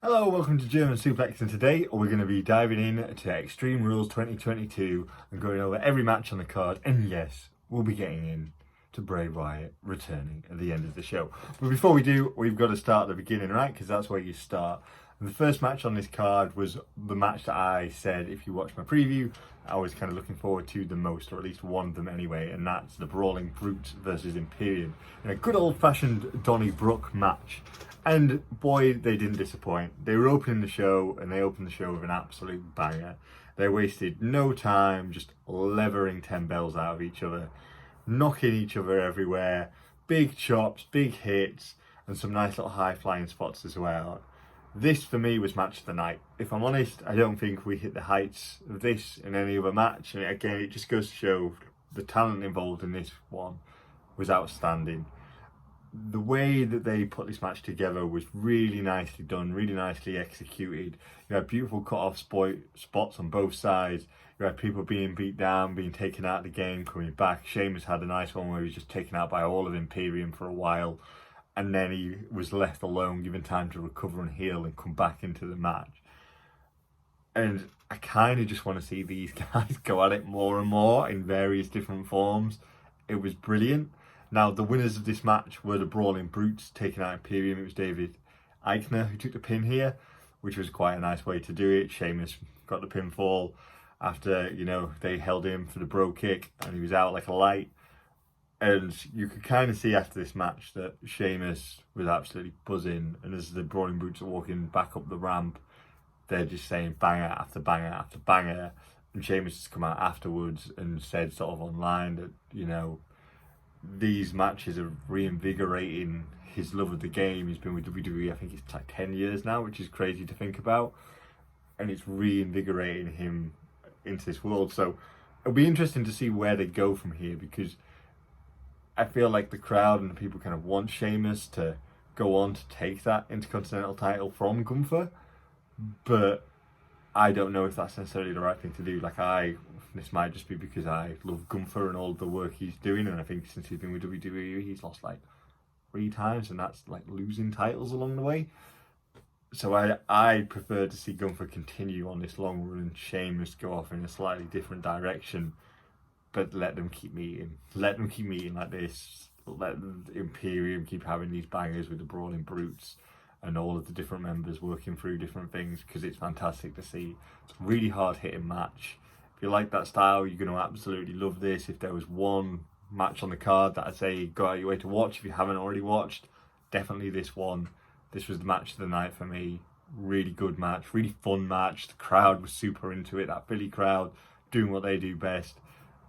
Hello, welcome to German Suplex, and today we're going to be diving in to Extreme Rules 2022 and going over every match on the card, and yes, we'll be getting in to Bray Wyatt returning at the end of the show. But before we do, we've got to start at the beginning, right? Because that's where you start. And the first match on this card was the match that I said, if you watch my preview, I was kind of looking forward to the most, or at least one of them anyway, and that's the Brawling Brutes versus Imperium in a good old-fashioned Donnybrook match. And boy, they didn't disappoint. They were opening the show, and they opened the show with an absolute banger. They wasted no time just levering 10 bells out of each other, knocking each other everywhere, big chops, big hits, and some nice little high-flying spots as well. This, for me, was match of the night. If I'm honest, I don't think we hit the heights of this in any other match. And again, it just goes to show the talent involved in this one was outstanding. The way that they put this match together was really nicely done, really nicely executed. You had beautiful cut-off spots on both sides. You had people being beat down, being taken out of the game, coming back. Sheamus had a nice one where he was just taken out by all of Imperium for a while, and then he was left alone, given time to recover and heal and come back into the match. And I kind of just want to see these guys go at it more and more in various different forms. It was brilliant. Now, the winners of this match were the Brawling Brutes taking out Imperium. It was David Eichner who took the pin here, which was quite a nice way to do it. Sheamus got the pinfall after, they held him for the bro kick and he was out like a light. And you could kind of see after this match that Sheamus was absolutely buzzing. And as the Brawling Brutes are walking back up the ramp, they're just saying banger after banger after banger. And Sheamus has come out afterwards and said sort of online that, these matches are reinvigorating his love of the game. He's been with WWE, I think it's like 10 years now, which is crazy to think about. And it's reinvigorating him into this world. So it'll be interesting to see where they go from here, because I feel like the crowd and the people kind of want Sheamus to go on to take that Intercontinental title from Gunther. But I don't know if that's necessarily the right thing to do. This might just be because I love Gunther and all the work he's doing, and I think since he's been with WWE, he's lost like 3 times, and that's like losing titles along the way. So I prefer to see Gunther continue on this long run and Sheamus go off in a slightly different direction, but let them keep meeting. Let them keep meeting like this. Let Imperium keep having these bangers with the Brawling Brutes and all of the different members working through different things, because it's fantastic to see. It's a really hard-hitting match. If you like that style, you're going to absolutely love this. If there was one match on the card that I'd say go out your way to watch if you haven't already watched, definitely this one. This was the match of the night for me. Really good match, really fun match. The crowd was super into it. That Philly crowd doing what they do best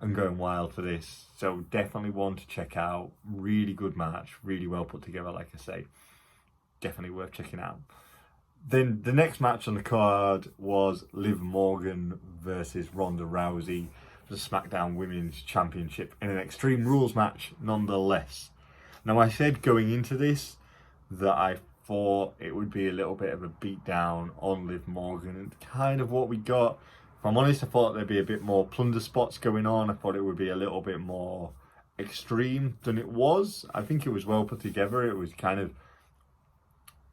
and going wild for this. So definitely one to check out. Really good match, really well put together, like I say. Definitely worth checking out. Then the next match on the card was Liv Morgan versus Ronda Rousey for the SmackDown Women's Championship in an Extreme Rules match nonetheless. Now, I said going into this that I thought it would be a little bit of a beatdown on Liv Morgan, and kind of what we got. If I'm honest, I thought there'd be a bit more plunder spots going on. I thought it would be a little bit more extreme than it was. I think it was well put together. It was kind of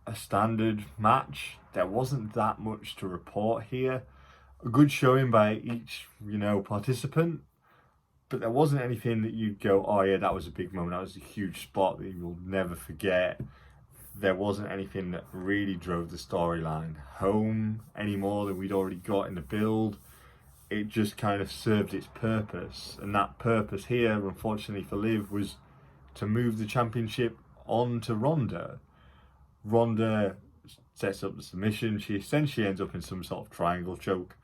a standard match. There wasn't that much to report here. A good showing by each, participant, but there wasn't anything that you'd go, oh yeah, that was a big moment, that was a huge spot that you'll never forget. There wasn't anything that really drove the storyline home any more than we'd already got in the build. It just kind of served its purpose, and that purpose here, unfortunately for Liv, was to move the championship on to Ronda. Ronda sets up the submission. She essentially ends up in some sort of triangle choke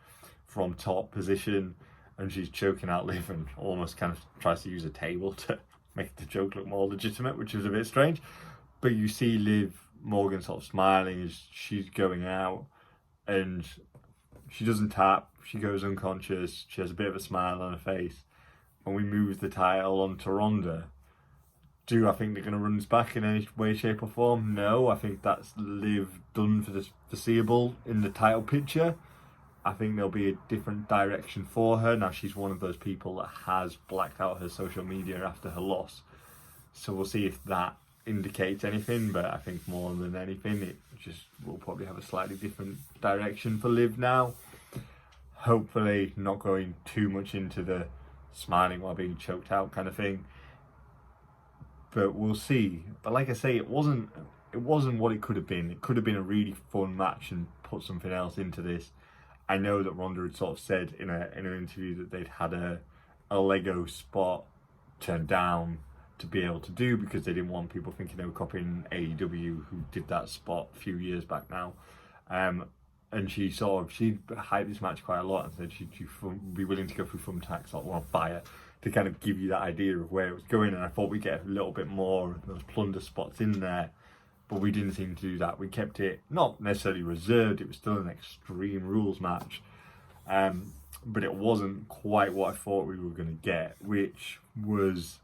from top position, and she's choking out Liv and almost kind of tries to use a table to make the choke look more legitimate, which was a bit strange. But you see Liv Morgan sort of smiling as she's going out, and she doesn't tap. She goes unconscious. She has a bit of a smile on her face, and we move the title on to Ronda. Do I think they're going to run this back in any way, shape or form? No, I think that's Liv done for the foreseeable in the title picture. I think there'll be a different direction for her. Now, she's one of those people that has blacked out her social media after her loss. So we'll see if that indicates anything, but I think more than anything, it just will probably have a slightly different direction for Liv now. Hopefully not going too much into the smiling while being choked out kind of thing. But we'll see. But like I say, it wasn't what it could have been. It could have been a really fun match and put something else into this. I know that Ronda had sort of said in an interview that they'd had a Lego spot turned down to be able to do because they didn't want people thinking they were copying AEW, who did that spot a few years back now. And she hyped this match quite a lot and said she'd be willing to go through thumbtacks or on fire to kind of give you that idea of where it was going. And I thought we'd get a little bit more of those plunder spots in there, but we didn't seem to do that. We kept it not necessarily reserved, it was still an Extreme Rules match, but it wasn't quite what I thought we were going to get, which was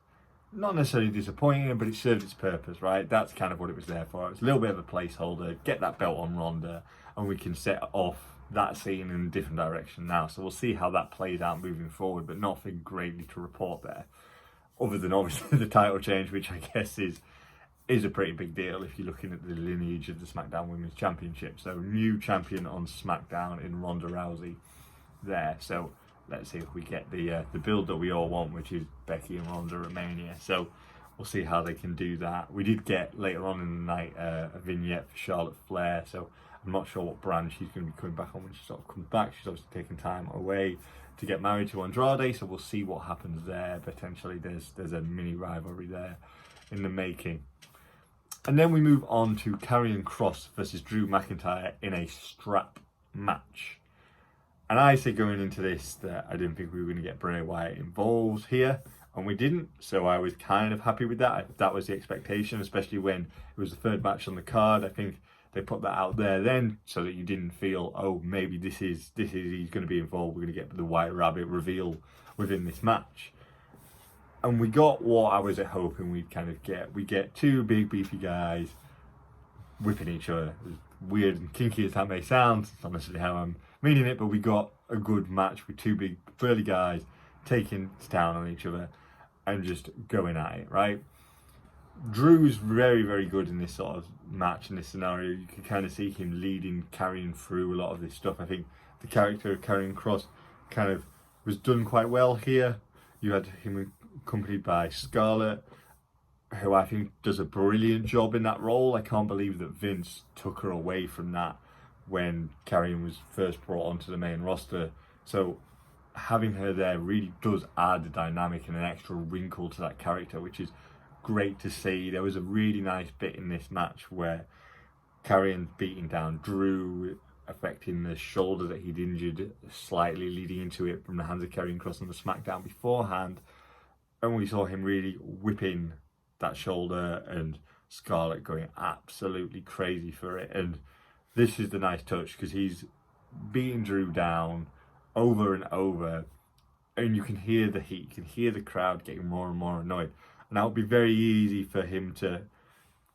not necessarily disappointing, but it served its purpose, right? That's kind of what it was there for. It was a little bit of a placeholder, get that belt on Ronda, and we can set off that scene in a different direction now. So we'll see how that plays out moving forward, but nothing greatly to report there, other than obviously the title change, which I guess is a pretty big deal if you're looking at the lineage of the SmackDown Women's Championship. So new champion on SmackDown in Ronda Rousey there. So let's see if we get the build that we all want, which is Becky and Ronda at Mania. So we'll see how they can do that. We did get later on in the night a vignette for Charlotte Flair, so I'm not sure what brand she's going to be coming back on when she sort of comes back. She's obviously taking time away to get married to Andrade, so we'll see what happens there. Potentially there's a mini rivalry there in the making. And then we move on to Karrion Kross versus Drew McIntyre in a strap match. And I said going into this that I didn't think we were going to get Bray Wyatt involved here, and we didn't, so I was kind of happy with that. That was the expectation, especially when it was the third match on the card. I think they put that out there then so that you didn't feel, oh, maybe this is he's going to be involved, we're going to get the White Rabbit reveal within this match. And we got what I was hoping we'd kind of get. We get two big beefy guys whipping each other. As weird and kinky as that may sound, it's not necessarily how I'm meaning it, but we got a good match with two big burly guys taking it down on each other and just going at it, right? Drew's very, very good in this sort of match, in this scenario. You can kind of see him leading, carrying through a lot of this stuff. I think the character of Karrion Kross kind of was done quite well here. You had him accompanied by Scarlett, who I think does a brilliant job in that role. I can't believe that Vince took her away from that when Karrion was first brought onto the main roster. So having her there really does add a dynamic and an extra wrinkle to that character, which is great to see. There was a really nice bit in this match where Karrion beating down Drew, affecting the shoulder that he'd injured slightly leading into it from the hands of Karrion Kross on the SmackDown beforehand. And we saw him really whipping that shoulder and Scarlett going absolutely crazy for it. And this is the nice touch because he's beating Drew down over and over, and you can hear the heat, you can hear the crowd getting more and more annoyed. And that would be very easy for him to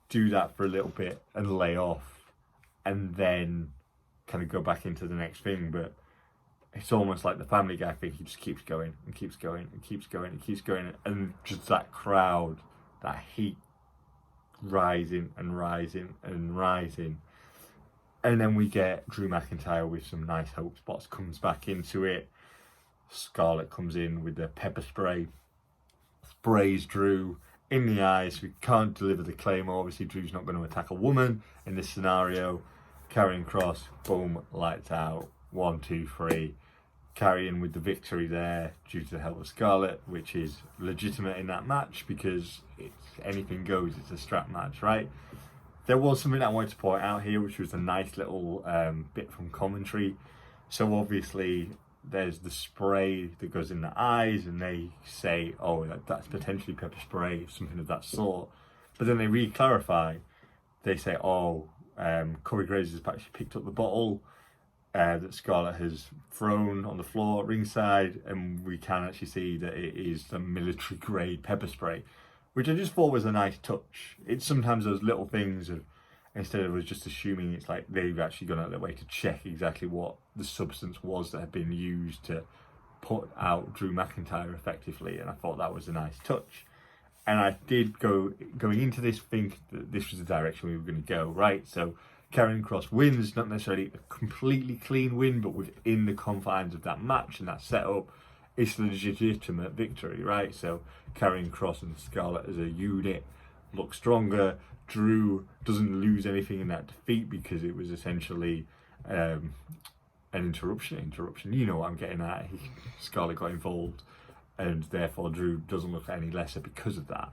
do that for a little bit and lay off and then kind of go back into the next thing. But it's almost like the Family Guy thing. He just keeps going and keeps going and keeps going and keeps going. And just that crowd, that heat rising and rising and rising. And then we get Drew McIntyre with some nice hope spots, comes back into it. Scarlett comes in with the pepper spray, sprays Drew in the eyes. We can't deliver the Claymore. Obviously, Drew's not going to attack a woman in this scenario. Karrion Kross, boom, lights out. 1, 2, 3. Karrion with the victory there due to the help of Scarlett, which is legitimate in that match because it's anything goes. It's a strap match, right? There was something I wanted to point out here, which was a nice little bit from commentary. So obviously there's the spray that goes in the eyes, and they say, oh, that's potentially pepper spray, something of that sort. But then they re-clarify. They say, oh, Corey Graves has actually picked up the bottle that Scarlett has thrown on the floor ringside, and we can actually see that it is the military grade pepper spray, which I just thought was a nice touch. It's sometimes those little things of, instead of us just assuming it's like they've actually gone out of their way to check exactly what the substance was that had been used to put out Drew McIntyre effectively, and I thought that was a nice touch. And I did going into this think that this was the direction we were going to go, right? So Karrion Kross wins, not necessarily a completely clean win, but within the confines of that match and that setup, it's a legitimate victory, right? So Karrion Kross and Scarlett as a unit look stronger. Drew doesn't lose anything in that defeat because it was essentially an interruption. You know what I'm getting at. Scarlett got involved, and therefore Drew doesn't look any lesser because of that.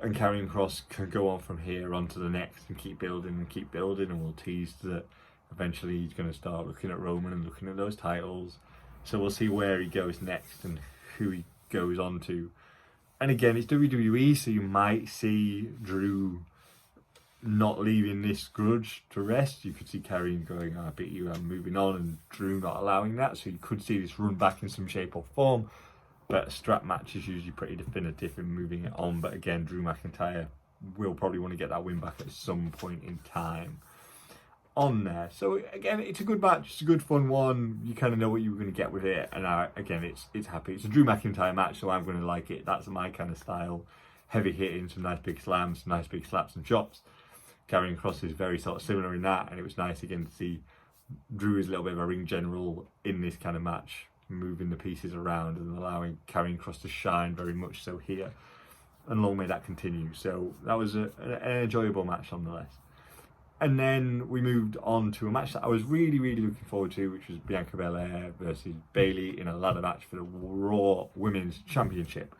And Karrion Kross can go on from here on to the next and keep building, and we'll tease that eventually he's going to start looking at Roman and looking at those titles. So we'll see where he goes next and who he goes on to. And again, it's WWE, so you might see Drew not leaving this grudge to rest. You could see Karrion going, I beat you, I'm moving on, and Drew not allowing that. So you could see this run back in some shape or form. But a strap match is usually pretty definitive in moving it on. But again, Drew McIntyre will probably want to get that win back at some point in time on there. So again, it's a good match. It's a good fun one. You kind of know what you were going to get with it. And again, it's happy. It's a Drew McIntyre match, so I'm going to like it. That's my kind of style. Heavy hitting, some nice big slams, some nice big slaps and chops. Karrion Kross is very sort of similar in that. And it was nice again to see Drew is a little bit of a ring general in this kind of match, moving the pieces around and allowing Karrion Kross to shine very much so here. And long may that continue. So that was an enjoyable match nonetheless. And then we moved on to a match that I was really, really looking forward to, which was Bianca Belair versus Bayley in a ladder match for the Raw Women's Championship.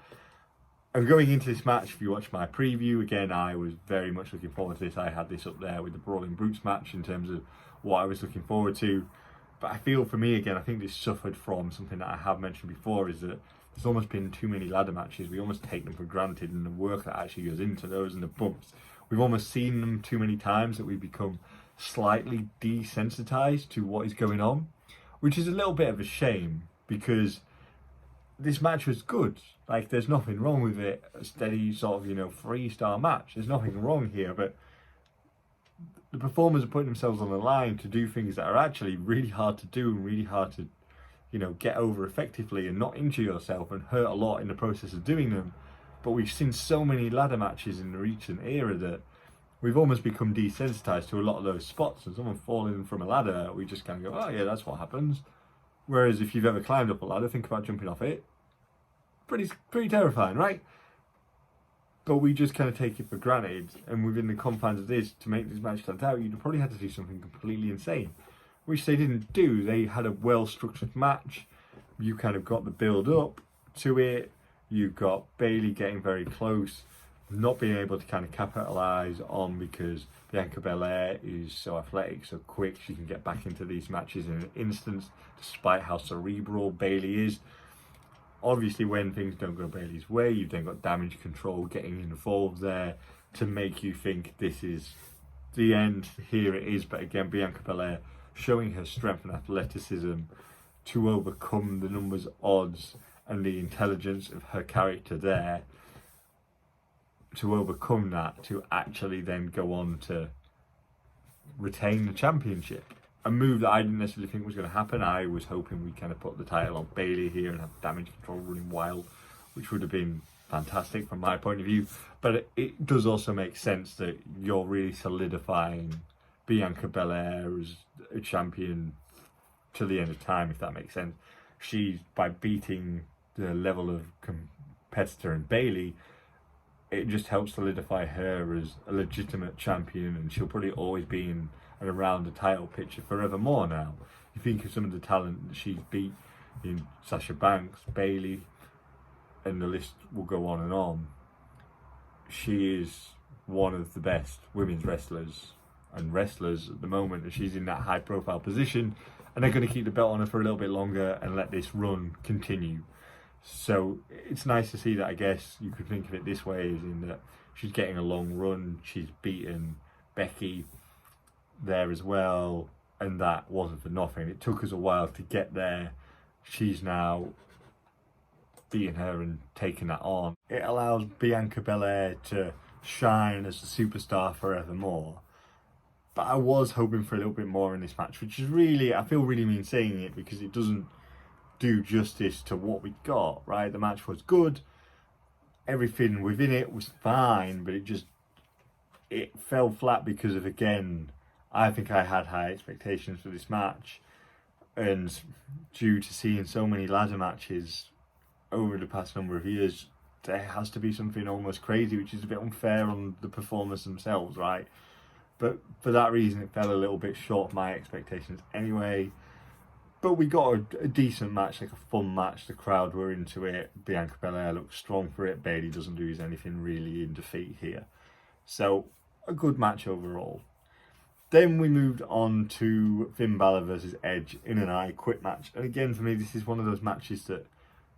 And going into this match, if you watch my preview, again, I was very much looking forward to this. I had this up there with the Brawling Brutes match in terms of what I was looking forward to. But I feel for me, again, I think this suffered from something that I have mentioned before, is that there's almost been too many ladder matches. We almost take them for granted, and the work that actually goes into those and the bumps. We've almost seen them too many times that we've become slightly desensitized to what is going on, which is a little bit of a shame because this match was good. Like, there's nothing wrong with it. A steady sort of, 3-star match. There's nothing wrong here, but the performers are putting themselves on the line to do things that are actually really hard to do and really hard to, get over effectively and not injure yourself and hurt a lot in the process of doing them. But we've seen so many ladder matches in the recent era that we've almost become desensitized to a lot of those spots. And someone falling from a ladder, we just kind of go, oh yeah, that's what happens. Whereas if you've ever climbed up a ladder, think about jumping off it. Pretty terrifying, right? But we just kind of take it for granted. And within the confines of this, to make this match stand out, you'd probably have to do something completely insane, which they didn't do. They had a well-structured match. You kind of got the build up to it. You've got Bayley getting very close, not being able to kind of capitalize on because Bianca Belair is so athletic, so quick. She can get back into these matches in an instant, despite how cerebral Bayley is. Obviously, when things don't go Bayley's way, you've then got Damage Control getting involved there to make you think this is the end. Here it is. But again, Bianca Belair showing her strength and athleticism to overcome the numbers, odds, and the intelligence of her character there, to overcome that, to actually then go on to retain the championship. A move that I didn't necessarily think was going to happen. I was hoping we kind of put the title on Bayley here and have Damage Control running wild, which would have been fantastic from my point of view. But it does also make sense that you're really solidifying Bianca Belair as a champion to the end of time, if that makes sense. She's, by beating the level of competitor in Bayley, it just helps solidify her as a legitimate champion, and she'll probably always be in and around the title picture forevermore now. You think of some of the talent that she's beat in Sasha Banks, Bayley, and the list will go on and on. She is one of the best women's wrestlers and wrestlers at the moment, and she's in that high profile position, and they're going to keep the belt on her for a little bit longer and let this run continue. So it's nice to see that. I guess you could think of it this way, is in that she's getting a long run. She's beaten Becky there as well, and that wasn't for nothing. It took us a while to get there. She's now beating her and taking that on. It allows Bianca Belair to shine as a superstar forevermore. But I was hoping for a little bit more in this match, which is really, I feel really mean saying it because it doesn't do justice to what we got, right? The match was good. everything within it was fine, but it fell flat because of, again, I think I had high expectations for this match, and due to seeing so many ladder matches over the past number of years, there has to be something almost crazy, which is a bit unfair on the performers themselves, right? But for that reason, it fell a little bit short of my expectations anyway. But we got a decent match, like a fun match. The crowd were into it. Bianca Belair looked strong for it. Bayley doesn't lose anything really in defeat here. So, a good match overall. Then we moved on to Finn Balor versus Edge in an I Quit match. And again, for me, this is one of those matches that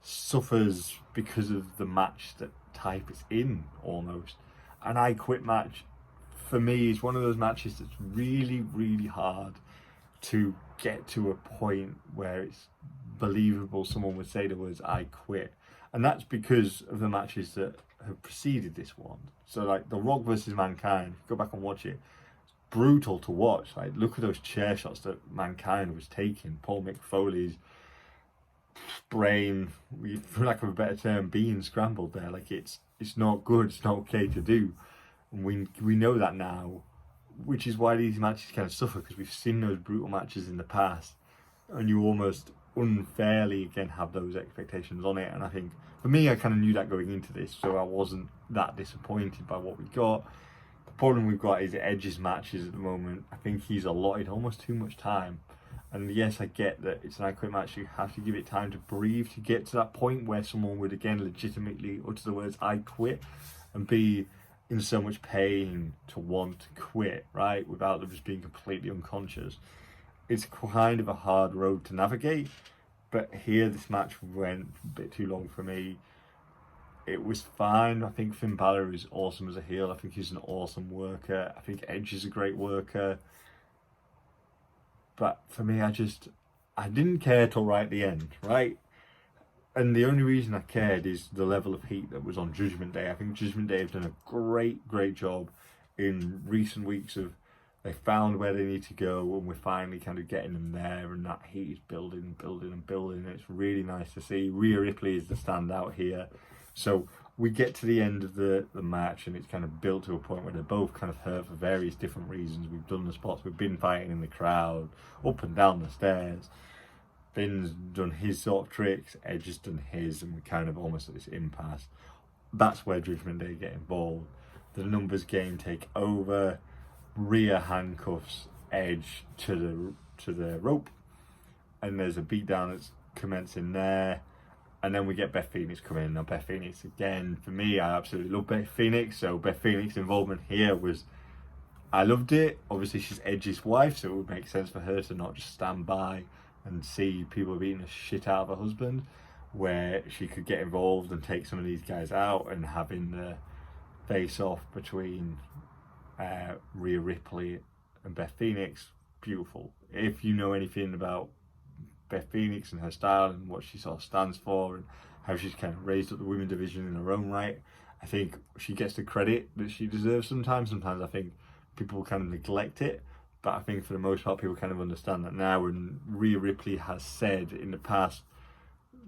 suffers because of the match that type it's in, almost. An I Quit match, for me, is one of those matches that's really, really hard to get to a point where it's believable someone would say the words I quit. And that's because of the matches that have preceded this one. So like The Rock versus Mankind, go back and watch it. It's brutal to watch. Like, look at those chair shots that Mankind was taking. Paul Mick Foley's brain, for lack of a better term, being scrambled there. Like, it's not good, it's not okay to do. And we know that now, which is why these matches kind of suffer, because we've seen those brutal matches in the past, and you almost unfairly again have those expectations on it. And I think for me, I kind of knew that going into this, so I wasn't that disappointed by what we got. The problem we've got is Edge's matches at the moment. I think he's allotted almost too much time, and yes, I get that it's an I Quit match. You have to give it time to breathe to get to that point where someone would again legitimately utter the words I quit and be in so much pain to want to quit, right, without them just being completely unconscious. It's kind of a hard road to navigate, but here this match went a bit too long for me. It was fine. I think Finn Balor is awesome as a heel. I think he's an awesome worker. I think Edge is a great worker. But for me, I didn't care till right at the end, right? And the only reason I cared is the level of heat that was on Judgment Day. I think Judgment Day have done a great job in recent weeks of, they found where they need to go, and we're finally kind of getting them there, and that heat is building. It's really nice to see. Rhea Ripley is the standout here. So we get to the end of the match, and it's kind of built to a point where they're both kind of hurt for various different reasons. We've done the spots, we've been fighting in the crowd, up and down the stairs. Finn's done his sort of tricks, Edge has done his, and we're kind of almost at this impasse. That's where Judgment Day get involved. The numbers game take over. Rhea handcuffs Edge to the rope, and there's a beatdown that's commencing there. And then we get Beth Phoenix come in. Now Beth Phoenix, again, for me, I absolutely love Beth Phoenix. So Beth Phoenix's involvement here was, I loved it. Obviously she's Edge's wife, so it would make sense for her to not just stand by and see people beating the shit out of her husband, where she could get involved and take some of these guys out, and having the face off between Rhea Ripley and Beth Phoenix, beautiful. If you know anything about Beth Phoenix and her style and what she sort of stands for and how she's kind of raised up the women's division in her own right, I think she gets the credit that she deserves sometimes. Sometimes I think people kind of neglect it, but I think for the most part people kind of understand that now. And Rhea Ripley has said in the past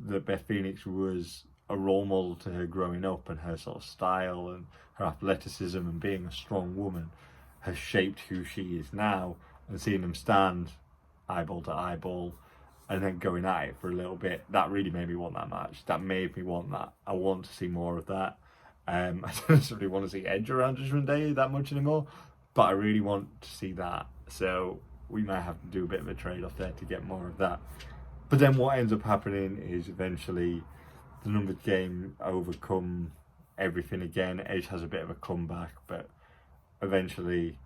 that Beth Phoenix was a role model to her growing up, and her sort of style and her athleticism and being a strong woman has shaped who she is now. And seeing them stand eyeball to eyeball and then going at it for a little bit, that really made me want that match. That made me want that. I want to see more of that. I don't necessarily want to see Edge around Judgment Day that much anymore, but I really want to see that. So we might have to do a bit of a trade-off there to get more of that. But then what ends up happening is eventually the numbers game overcome everything again. Edge has a bit of a comeback, but eventually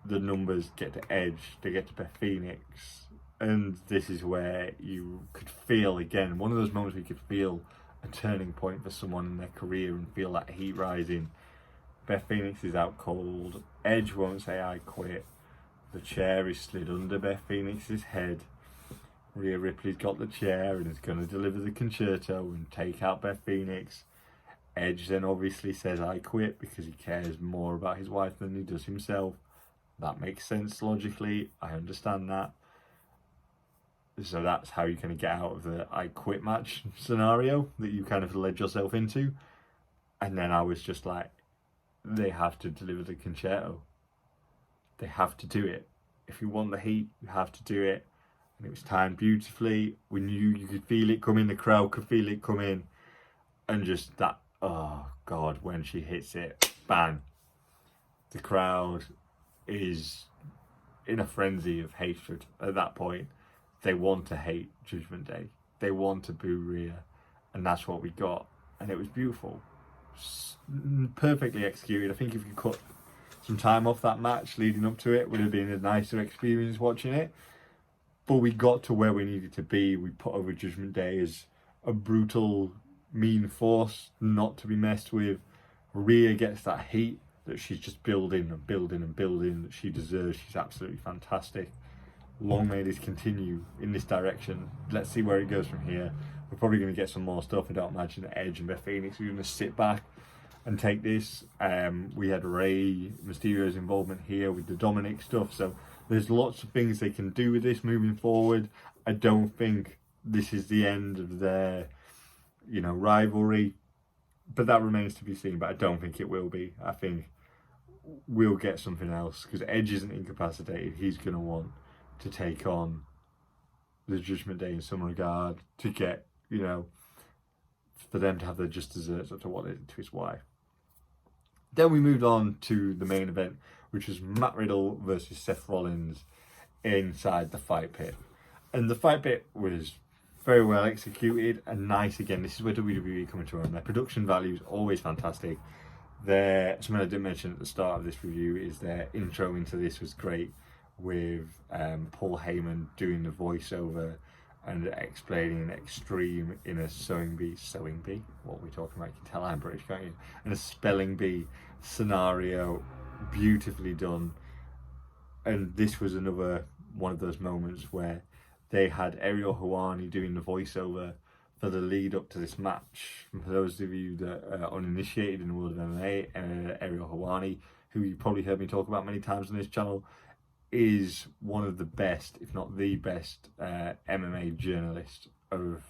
the numbers get to Edge, they get to Beth Phoenix, and this is where you could feel, again, one of those moments where you could feel a turning point for someone in their career and feel that heat rising. Beth Phoenix is out cold. Edge won't say I quit. The chair is slid under Beth Phoenix's head. Rhea Ripley's got the chair and is going to deliver the concerto and take out Beth Phoenix. Edge then obviously says I quit because he cares more about his wife than he does himself. That makes sense logically. I understand that. So that's how you kind of get out of the I quit match scenario that you kind of led yourself into. And then I was just like, they have to deliver the concerto. They have to do it. If you want the heat, you have to do it. And it was timed beautifully. We knew you could feel it coming. The crowd could feel it coming. And just that, oh God, when she hits it, bang. The crowd is in a frenzy of hatred at that point. They want to hate Judgment Day. They want to boo Rhea. And that's what we got. And it was beautiful. Perfectly executed. I think if you cut some time off that match leading up to it, would have been a nicer experience watching it. But we got to where we needed to be. We put over Judgment Day as a brutal, mean force, not to be messed with. Rhea gets that heat that she's just building and building and building that she deserves. She's absolutely fantastic. Long may this continue in this direction. Let's see where it goes from here. We're probably going to get some more stuff. I don't imagine that Edge and Beth Phoenix are going to sit back and take this. We had Rey Mysterio's involvement here with the Dominic stuff, so there's lots of things they can do with this moving forward. I don't think this is the end of their, rivalry, but that remains to be seen. But I don't think it will be. I think we'll get something else because Edge isn't incapacitated. He's going to want to take on the Judgment Day in some regard to get, for them to have their just desserts after what they did to his wife. Then we moved on to the main event, which was Matt Riddle versus Seth Rollins inside the fight pit. And the fight pit was very well executed and nice. Again, this is where WWE come into own. Their production value is always fantastic. Something I didn't mention at the start of this review is their intro into this was great, with Paul Heyman doing the voiceover and explaining Extreme in a sewing bee, what are we talking about? You can tell I'm British, can't you? In a spelling bee scenario, beautifully done. And this was another one of those moments where they had Ariel Helwani doing the voiceover for the lead up to this match. For those of you that are uninitiated in the world of MMA, Ariel Helwani, who you probably heard me talk about many times on this channel, is one of the best, if not the best, MMA journalist of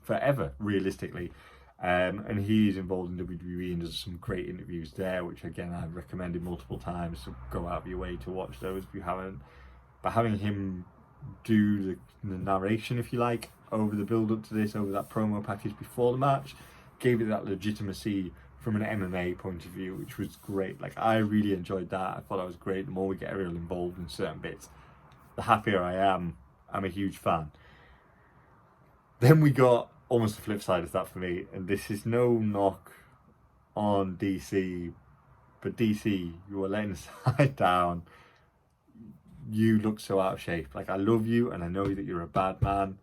forever, realistically. And he is involved in WWE and does some great interviews there, which again I've recommended multiple times, so go out of your way to watch those if you haven't. But having him do the narration, if you like, over the build up to this, over that promo package before the match, gave it that legitimacy from an MMA point of view, which was great. Like, I really enjoyed that. I thought that was great. The more we get Ariel involved in certain bits, the happier I am. I'm a huge fan. Then we got almost the flip side of that for me, and this is no knock on DC, but DC, you were letting the side down. You look so out of shape. Like, I love you, and I know that you're a bad man,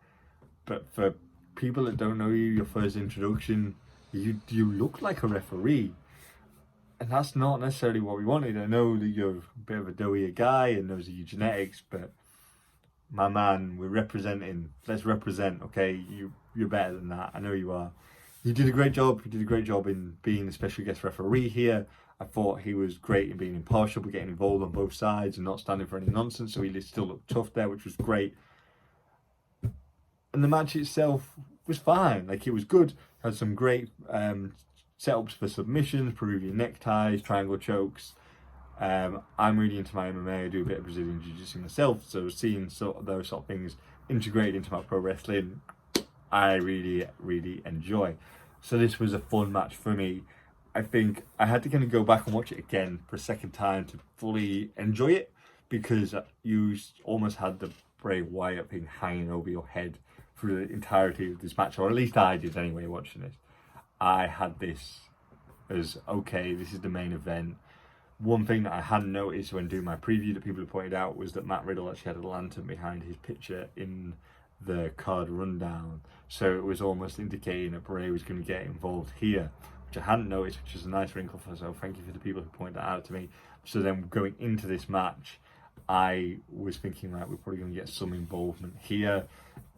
but for people that don't know you, your first introduction, you look like a referee, and that's not necessarily what we wanted. I know that you're a bit of a doughier guy and those are your genetics, but my man, we're representing. Let's represent, okay? You're better than that. I know you are. You did a great job. You did a great job in being a special guest referee here. I thought he was great in being impartial, but getting involved on both sides and not standing for any nonsense, so he still looked tough there, which was great. And the match itself was fine. Like, it was good. Had some great setups for submissions, Peruvian neckties, triangle chokes. I'm really into my MMA. I do a bit of Brazilian Jiu-Jitsu myself, so seeing those sort of things integrated into my pro wrestling, I really, really enjoy. So this was a fun match for me. I think I had to kind of go back and watch it again for a second time to fully enjoy it, because you almost had the Bray Wyatt thing hanging over your head through the entirety of this match, or at least I did anyway watching this. I had this as, okay, this is the main event. One thing that I hadn't noticed when doing my preview that people have pointed out was that Matt Riddle actually had a lantern behind his picture in the card rundown, so it was almost indicating that Bray was going to get involved here, which I hadn't noticed, which is a nice wrinkle for myself. Thank you for the people who pointed that out to me. So then going into this match, I was thinking, right, we're probably going to get some involvement here.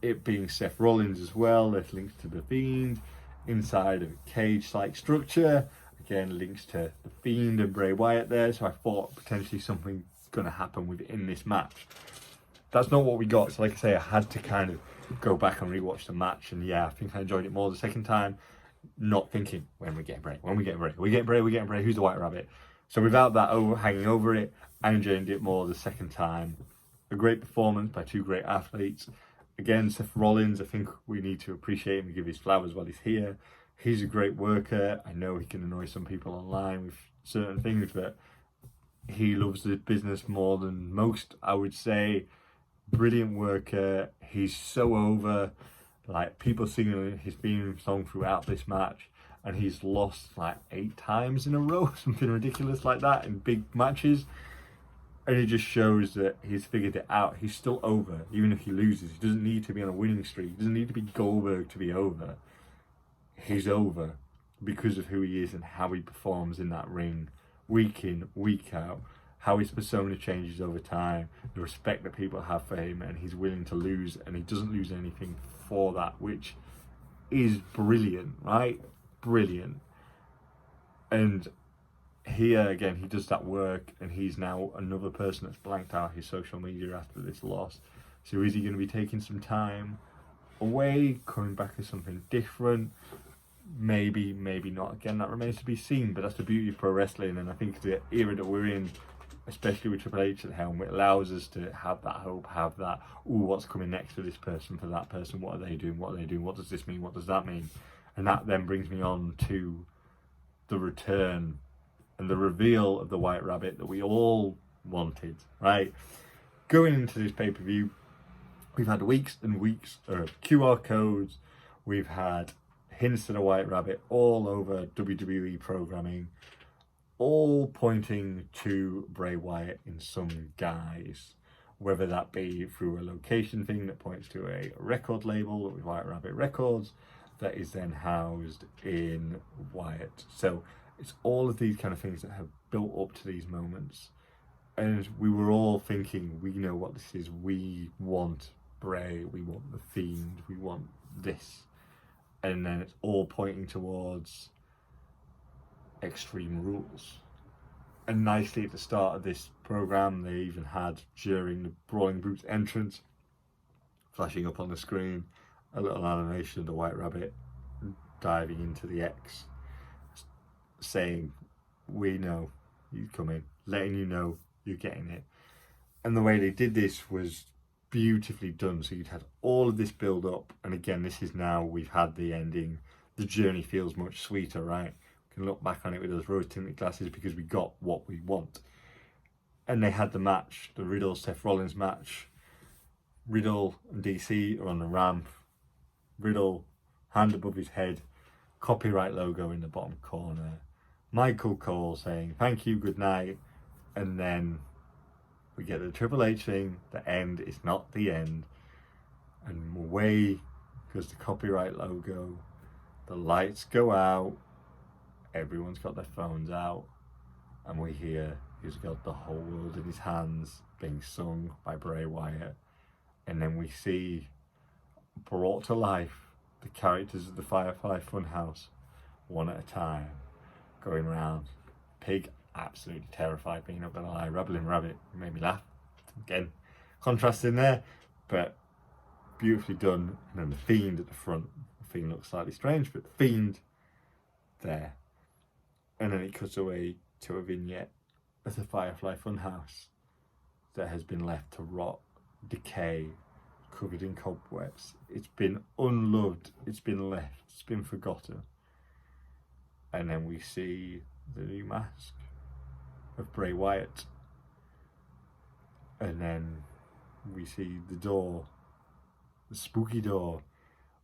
It being Seth Rollins as well, there's links to The Fiend inside of a cage-like structure. Again, links to The Fiend and Bray Wyatt there, so I thought potentially something going to happen within this match. That's not what we got, so like I say, I had to kind of go back and rewatch the match, and yeah, I think I enjoyed it more the second time. not thinking, when we get Bray, who's the White Rabbit? So without that hanging over it, I enjoyed it more the second time. A great performance by two great athletes. Again, Seth Rollins, I think we need to appreciate him and give his flowers while he's here. He's a great worker. I know he can annoy some people online with certain things, but he loves the business more than most, I would say. Brilliant worker. He's so over. Like, people singing his theme song throughout this match, and he's lost like 8 times in a row, something ridiculous like that in big matches. And it just shows that he's figured it out. He's still over, even if he loses. He doesn't need to be on a winning streak. He doesn't need to be Goldberg to be over. He's over because of who he is and how he performs in that ring, week in, week out. How his persona changes over time, the respect that people have for him, and he's willing to lose, and he doesn't lose anything for that, which is brilliant, right? Brilliant. And here again, he does that work, and he's now another person that's blanked out his social media after this loss. So is he going to be taking some time away, coming back as something different? Maybe, maybe not. Again, that remains to be seen, but that's the beauty of pro wrestling, and I think the era that we're in, especially with Triple H at the helm, it allows us to have that hope, have that, ooh, what's coming next for this person, for that person, what are they doing, what does this mean, what does that mean? And that then brings me on to the return and the reveal of the White Rabbit that we all wanted, right? Going into this pay-per-view, we've had weeks and weeks of QR codes, we've had hints to the White Rabbit all over WWE programming, all pointing to Bray Wyatt in some guise, whether that be through a location thing that points to a record label with White Rabbit Records that is then housed in Wyatt. So it's all of these kind of things that have built up to these moments, and we were all thinking, we know what this is, we want Bray, we want the Fiend, we want this, and then it's all pointing towards Extreme Rules. And nicely at the start of this program, they even had, during the Brawling Brutes entrance, flashing up on the screen, a little animation of the White Rabbit diving into the X, saying, we know you're coming, letting you know you're getting it. And the way they did this was beautifully done. So you'd had all of this build up, and again, this is now, we've had the ending. The journey feels much sweeter, right? We can look back on it with those rose-tinted glasses because we got what we want. And they had the match, the Riddle-Seth Rollins match. Riddle and DC are on the ramp. Riddle, hand above his head, copyright logo in the bottom corner. Michael Cole saying, thank you, good night. And then we get the Triple H thing, the end is not the end. And away goes the copyright logo. The lights go out. Everyone's got their phones out. And we hear he's got the whole world in his hands being sung by Bray Wyatt. And then we see, brought to life, the characters of the Firefly Funhouse, one at a time, going around. Pig, absolutely terrified, being not gonna lie. Rabbling Rabbit made me laugh. Again, contrast in there, but beautifully done. And then the Fiend at the front. The Fiend looks slightly strange, but the Fiend there. And then it cuts away to a vignette of the Firefly Funhouse that has been left to rot, decay, covered in cobwebs. It's been unloved, it's been left, it's been forgotten. And then we see the new mask of Bray Wyatt. And then we see the door, the spooky door,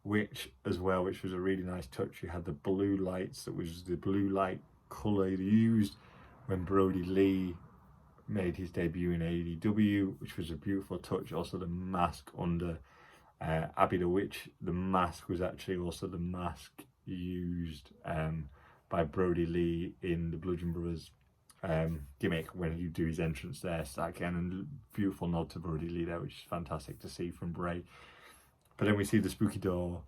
which was a really nice touch. You had the blue lights, that was the blue light colour used when Brody Lee made his debut in AEW, which was a beautiful touch. Also the mask under Abby the Witch, the mask was actually also the mask used by Brody Lee in the Bludgeon Brothers gimmick when he do his entrance there. So again, a beautiful nod to Brody Lee there, which is fantastic to see from Bray. But then we see the spooky door,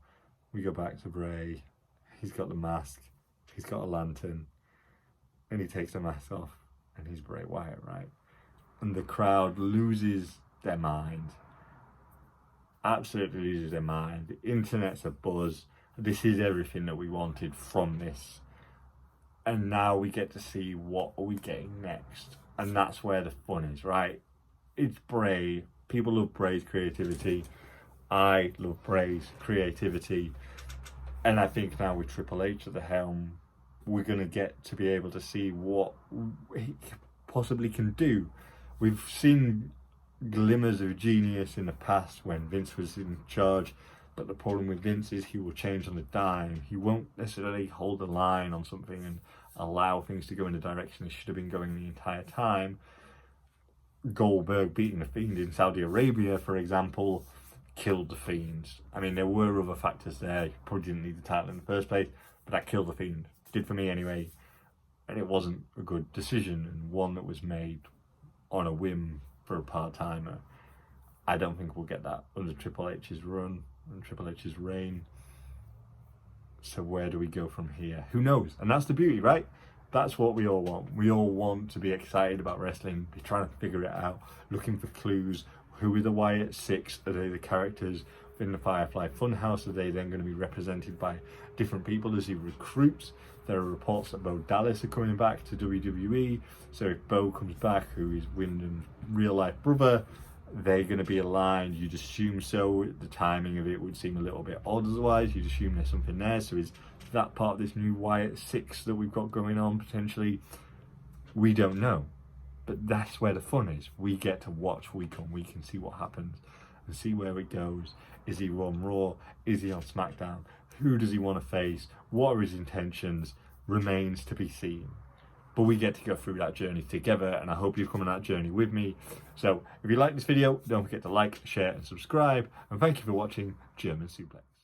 we go back to Bray, he's got the mask, he's got a lantern, and he takes the mask off, and he's Bray Wyatt, right? And the crowd loses their mind. Absolutely loses their mind. The internet's abuzz. This is everything that we wanted from this. And now we get to see what are we getting next. And that's where the fun is, right? It's Bray. People love Bray's creativity. I love Bray's creativity. And I think now with Triple H at the helm, we're going to get to be able to see what he possibly can do. We've seen glimmers of genius in the past when Vince was in charge, but the problem with Vince is he will change on the dime. He won't necessarily hold the line on something and allow things to go in the direction they should have been going the entire time. Goldberg beating the Fiend in Saudi Arabia, for example, killed the Fiend. I mean, there were other factors there. He probably didn't need the title in the first place, but that killed the Fiend. Did for me anyway. And it wasn't a good decision, and one that was made on a whim for a part-timer. I don't think we'll get that under Triple H's run and Triple H's reign. So where do we go from here? Who knows? And that's the beauty, right? That's what we all want. We all want to be excited about wrestling, be trying to figure it out, looking for clues. Who are the Wyatt Six? Are they the characters in the Firefly Funhouse? Are they then going to be represented by different people as he recruits? There are reports that Bo Dallas are coming back to WWE. So if Bo comes back, who is Wyndham's real-life brother, they're going to be aligned. You'd assume so. The timing of it would seem a little bit odd otherwise. You'd assume there's something there. So is that part of this new Wyatt Six that we've got going on potentially? We don't know. But that's where the fun is. We get to watch week on week and see what happens and see where it goes. Is he on Raw? Is he on SmackDown? Who does he want to face? What are his intentions? Remains to be seen. But we get to go through that journey together, and I hope you come on that journey with me. So if you like this video, don't forget to like, share and subscribe. And thank you for watching German Suplex.